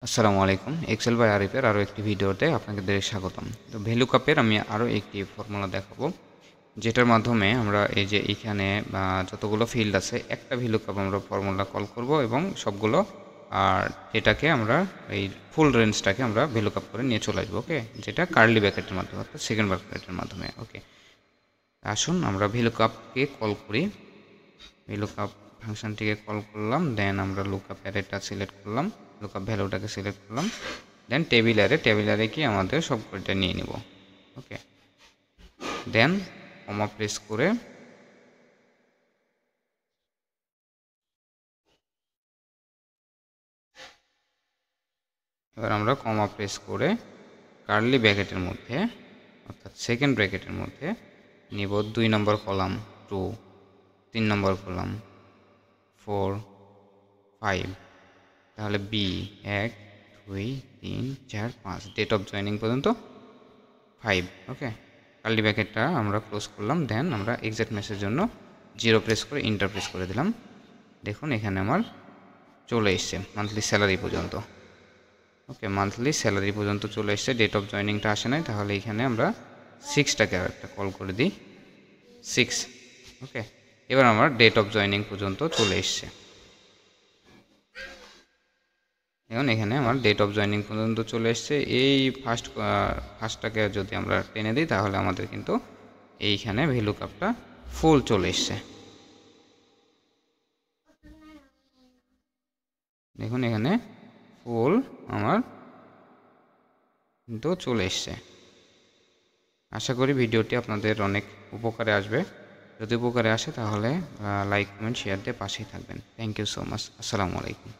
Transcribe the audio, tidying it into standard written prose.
আসসালামু আলাইকুম। Excel by আরিফের আরও একটি ভিডিওতে আপনাদের স্বাগতম। তো ভ্যালুকাপের আমি আরও একটি ফর্মুলা দেখাবো, যেটার মাধ্যমে আমরা এই যে এইখানে যতগুলো ফিল্ড আছে একটা ভ্যালুকাপ আমরা ফর্মুলা কল করব এবং সবগুলো আর এটাকে আমরা এই ফুল রেঞ্জটাকে আমরা ভ্যালুকাপ করে নিয়ে চলে আসবো। ওকে, যেটা কার্লি ব্র্যাকেটের মাধ্যমে অর্থাৎ সেকেন্ড ব্র্যাকেটের মাধ্যমে। ওকে, আসুন আমরা ভ্যালুকাপকে কল করি। ভ্যালুকাপ ফাংশনটিকে কল করলাম, দেন আমরা লুকআপ অ্যারেটা সিলেক্ট করলাম, লুকআপ ভ্যালুটাকে সিলেক্ট করলাম, দেন টেবিল অ্যারে কি আমাদের সব কয়টা নিয়ে নিব। ওকে, দেন কমা প্রেস করে এবার আমরা কমা প্রেস করে কার্লি ব্র্যাকেটের মধ্যে অর্থাৎ সেকেন্ড ব্র্যাকেটের মধ্যে নিব 2 নম্বর কলাম 2, 3 নম্বর কলাম 4, 5, তাহলে বি 1 2 3 4 5, ডেট অফ জয়েনিং পর্যন্ত 5। ওকে, কার্লি ব্র্যাকেটটা আমরা ক্লোজ করলাম, দেন আমরা এক্সাক্ট ম্যাচের জন্য 0 প্রেস করে ইন্টার প্রেস করে দিলাম। দেখুন এখানে আমার চলে এসছে মান্থলি স্যালারি পর্যন্ত। ওকে, মান্থলি স্যালারি পর্যন্ত চলে এসছে, ডেট অফ জয়েনিংটা আসে নাই, তাহলে এখানে আমরা 6টাকে আর একটা কল করে দিই 6। ওকে, এবার আমার ডেট অফ জয়েনিং পর্যন্ত চলে এসছে। এখন এখানে আমার ডেট অফ জয়েনিং পর্যন্ত চলে এসছে। এই ফার্স্টটাকে যদি আমরা টেনে দিই তাহলে আমাদের কিন্তু এইখানে ভ্যালুকাপটা ফুল চলে এসছে। দেখুন এখানে ফুল আমার কিন্তু চলে এসছে। আশা করি ভিডিওটি আপনাদের অনেক উপকারে আসবে। যদি উপকারে আসে তাহলে লাইক কমেন্ট শেয়ার দিয়ে পাশেই থাকবেন। Thank you so much. আসসালামু আলাইকুম।